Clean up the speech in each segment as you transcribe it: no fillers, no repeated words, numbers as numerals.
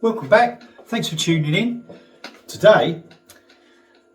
Welcome back. Thanks for tuning in. Today,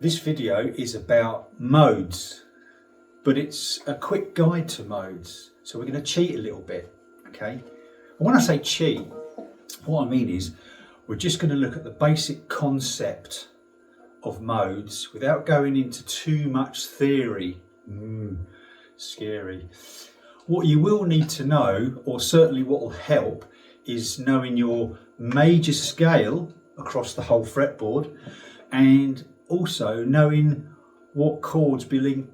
this video is about modes, but it's a quick guide to modes. So we're going to cheat a little bit, okay? And when I say cheat, what I mean is we're just going to look at the basic concept of modes without going into too much theory. Scary. What you will need to know, or certainly what will help, is knowing your major scale across the whole fretboard, and also knowing what chords belong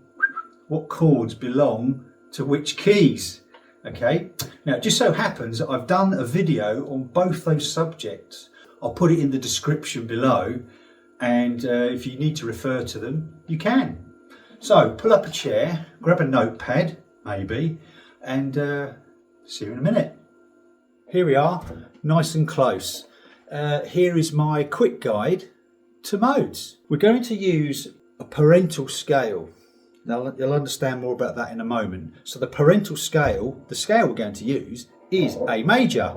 to which keys. Okay, now it just so happens that I've done a video on both those subjects. I'll put it in the description below, and if you need to refer to them, you can. So pull up a chair, grab a notepad maybe, and see you in a minute. Here we are, nice and close. Here is my quick guide to modes. We're going to use a parental scale. Now you'll understand more about that in a moment. So the parental scale, the scale we're going to use is A major.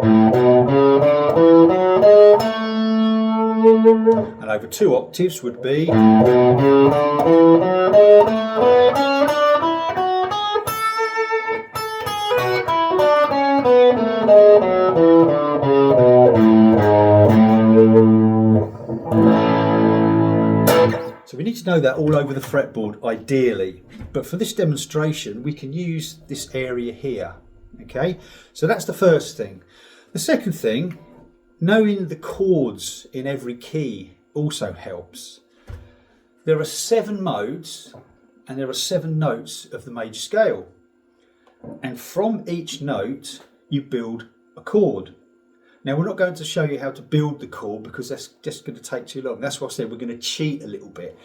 And over 2 octaves would be So we need to know that all over the fretboard ideally, but for this demonstration we can use this area here. Okay, so that's the first thing. The second thing, knowing the chords in every key also helps. There are 7 modes and there are 7 notes of the major scale, and from each note you build a chord. Now we're not going to show you how to build the chord because that's just going to take too long. That's why I said we're going to cheat a little bit.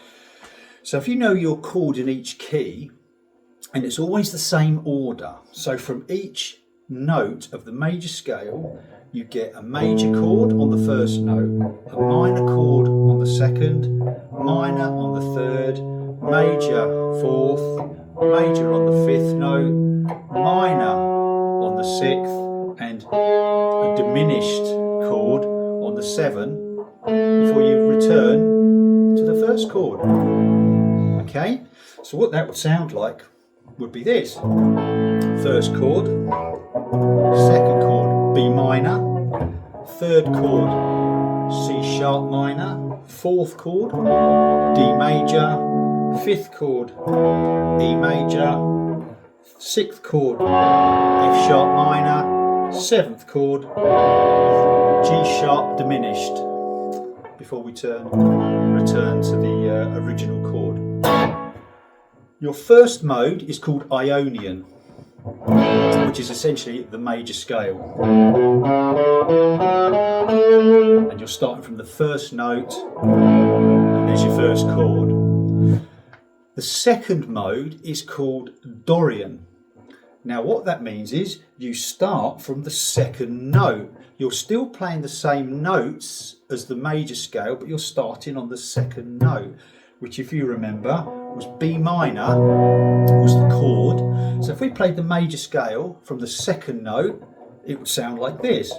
So if you know your chord in each key, and it's always the same order, so from each note of the major scale you get a major chord on the first note, a minor chord on the second, minor on the third, major fourth, major on the fifth note, minor on the sixth, and a diminished chord on the 7 before you return to the first chord. Okay, so what that would sound like would be this: first chord, second chord B minor, third chord C sharp minor, fourth chord D major, fifth chord E major, sixth chord F sharp minor, 7th chord G sharp diminished before we return to the original chord. Your first mode is called Ionian, which is essentially the major scale, and you're starting from the first note and there's your first chord. The second mode is called Dorian. Now what that means is you start from the second note. You're still playing the same notes as the major scale, but you're starting on the second note, which if you remember was B minor, was the chord. So if we played the major scale from the second note, it would sound like this.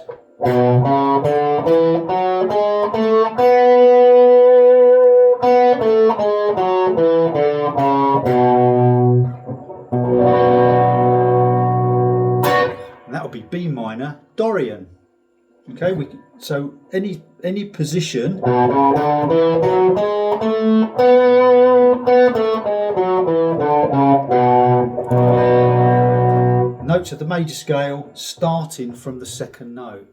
That would be B minor Dorian. Okay, so any position notes of the major scale starting from the second note.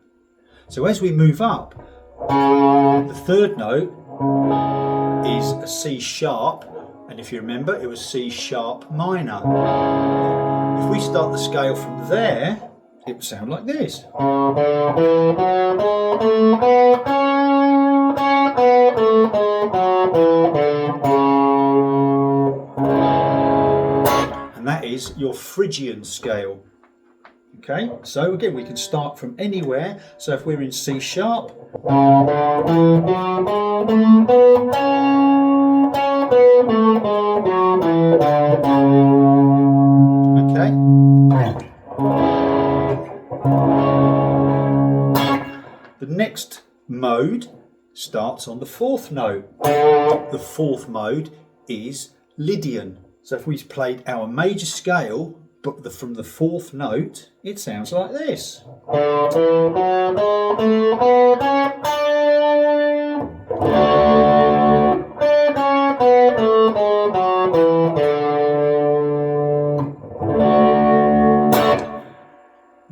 So as we move up, the third note is a C sharp, and if you remember it was C sharp minor. If we start the scale from there, it would sound like this. And that is your Phrygian scale. Okay, so again we can start from anywhere. So if we're in C sharp, okay, the next mode starts on the fourth note. The fourth mode is Lydian. So if we played our major scale, but from the fourth note, it sounds like this.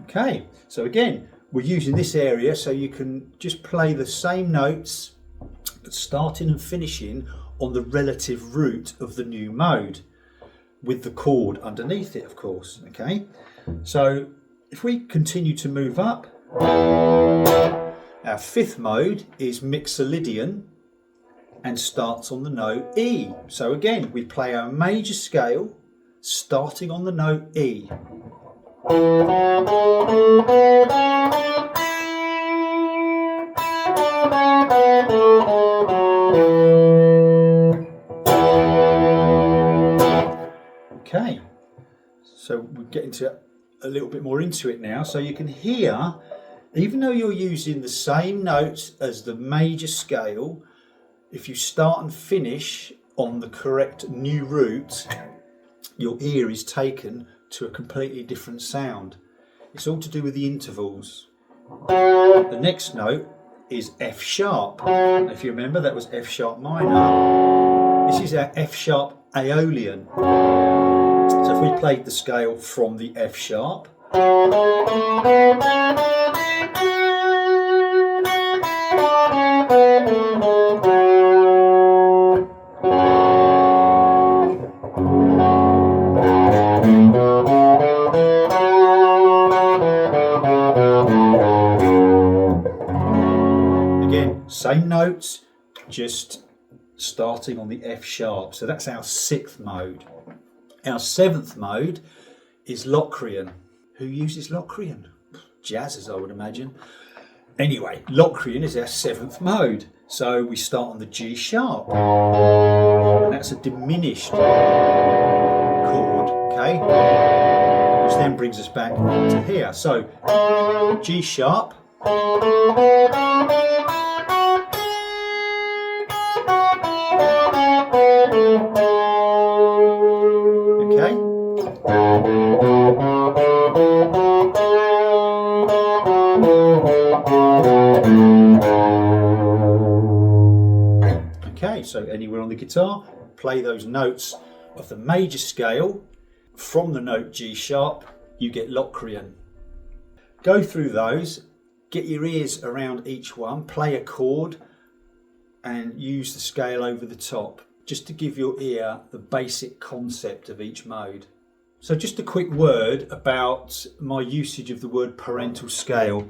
Okay, so again, we're using this area so you can just play the same notes, but starting and finishing on the relative root of the new mode, with the chord underneath it, of course. Okay, so if we continue to move up, our fifth mode is Mixolydian and starts on the note E. So again, we play our major scale starting on the note E. Okay, so we're getting to a little bit more into it now. So you can hear, even though you're using the same notes as the major scale, if you start and finish on the correct new root, your ear is taken to a completely different sound. It's all to do with the intervals. The next note is F sharp. If you remember, that was F sharp minor. This is our F sharp Aeolian. So if we played the scale from the F sharp, again, same notes, just starting on the F sharp. So that's our sixth mode. Our seventh mode is Locrian. Who uses Locrian? Jazzers, I would imagine. Anyway, Locrian is our seventh mode. So we start on the G sharp, and that's a diminished chord, okay? Which then brings us back to here. So G sharp, okay? Okay, so anywhere on the guitar, play those notes of the major scale. From the note G sharp, you get Locrian. Go through those, get your ears around each one, play a chord, and use the scale over the top, just to give your ear the basic concept of each mode. So just a quick word about my usage of the word parental scale.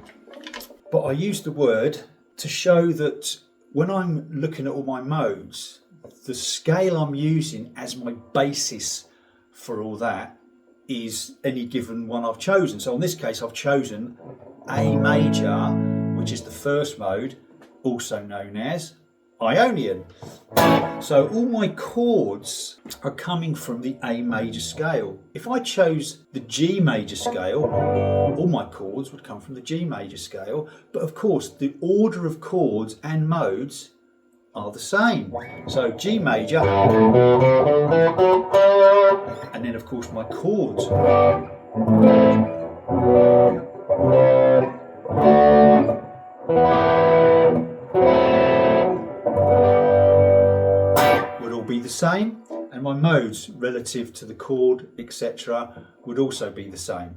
But I use the word to show that when I'm looking at all my modes, the scale I'm using as my basis for all that is any given one I've chosen. So in this case, I've chosen A major, which is the first mode, also known as Ionian. So all my chords are coming from the A major scale. If I chose the G major scale, all my chords would come from the G major scale. But of course, the order of chords and modes are the same. So G major, and then of course my chords. Would all be the same, and my modes relative to the chord, etc., would also be the same.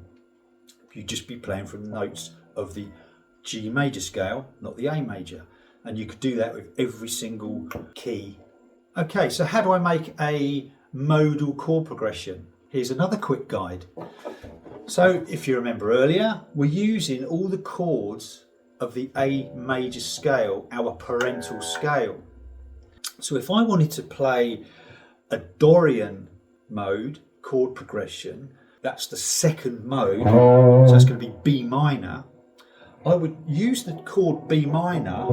You'd just be playing from the notes of the G major scale, not the A major. And you could do that with every single key. Okay, so how do I make a modal chord progression? Here's another quick guide. So if you remember earlier, we're using all the chords of the A major scale, our parental scale. So if I wanted to play a Dorian mode chord progression, that's the second mode, so it's going to be B minor, I would use the chord B minor,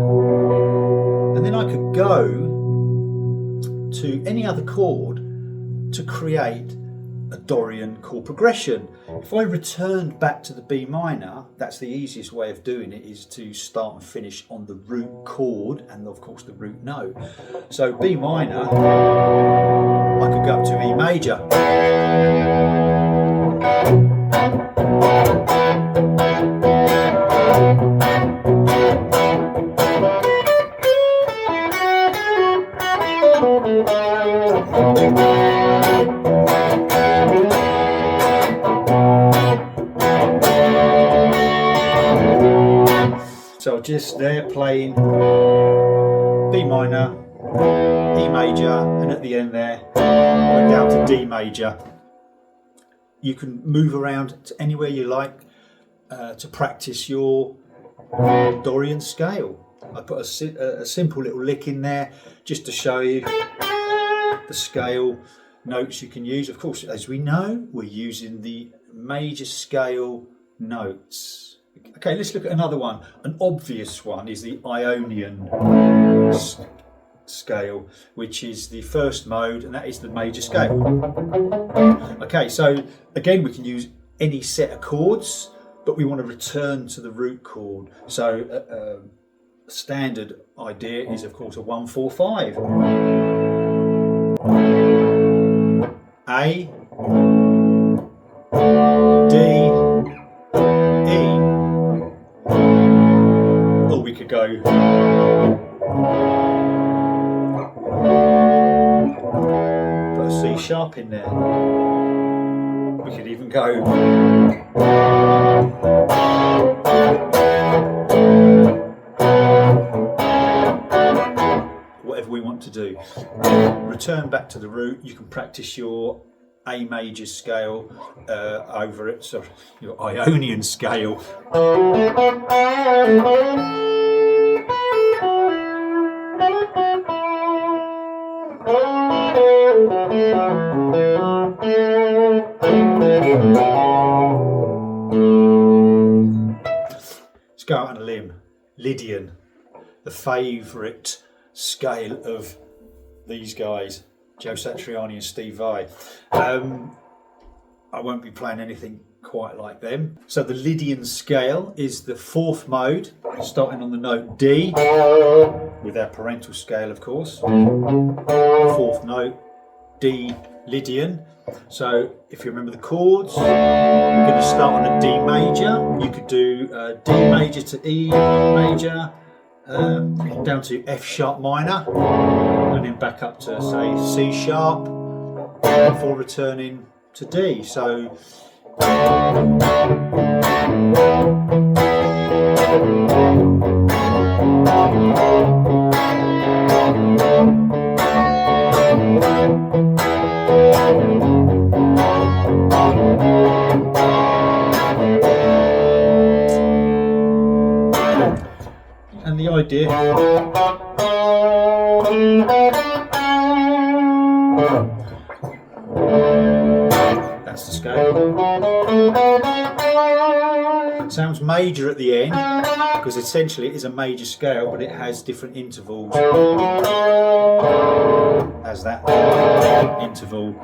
and then I could go to any other chord to create a Dorian chord progression. If I returned back to the B minor, that's the easiest way of doing it, is to start and finish on the root chord and of course the root note. So B minor, I could go up to E major. So just there playing B minor, E major, and at the end there, we're down to D major. You can move around to anywhere you like to practice your Dorian scale. I put a simple little lick in there just to show you the scale notes you can use. Of course, as we know, we're using the major scale notes. Okay, let's look at another one. An obvious one is the Ionian scale, which is the first mode, and that is the major scale. Okay, so again, we can use any set of chords, but we want to return to the root chord. So standard idea is, of course, a 1-4-5. A, D, E. Or we could go put a C sharp in there. We could even go whatever we want to do. Return back to the root. You can practice your A major scale over it, so your Ionian scale. Let's go out on a limb. Lydian, the favourite scale of these guys, Joe Satriani and Steve Vai. I won't be playing anything quite like them. So the Lydian scale is the fourth mode, starting on the note D, with our parental scale, of course. Fourth note, D, Lydian. So if you remember the chords, we're going to start on a D major. You could do D major to E major, down to F sharp minor, and then back up to, say, C sharp, before returning to D. So and the idea that's the scale. It sounds major at the end because essentially it is a major scale, but it has different intervals. As that interval.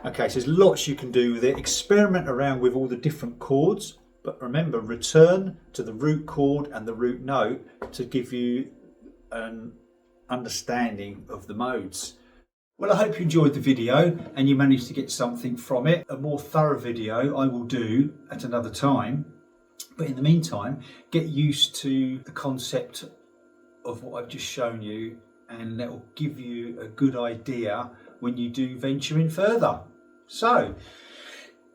Okay, so there's lots you can do with it. Experiment around with all the different chords, but remember, return to the root chord and the root note to give you an understanding of the modes. Well, I hope you enjoyed the video and you managed to get something from it. A more thorough video I will do at another time, but in the meantime, get used to the concept of what I've just shown you, and that will give you a good idea when you do venture in further. So,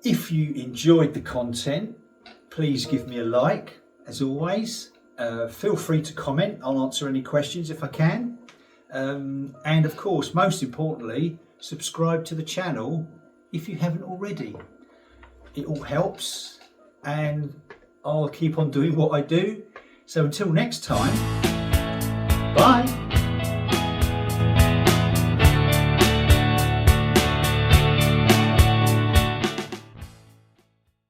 if you enjoyed the content, please give me a like, as always. Feel free to comment. I'll answer any questions if I can. And of course, most importantly, subscribe to the channel if you haven't already. It all helps, and I'll keep on doing what I do. So until next time, bye.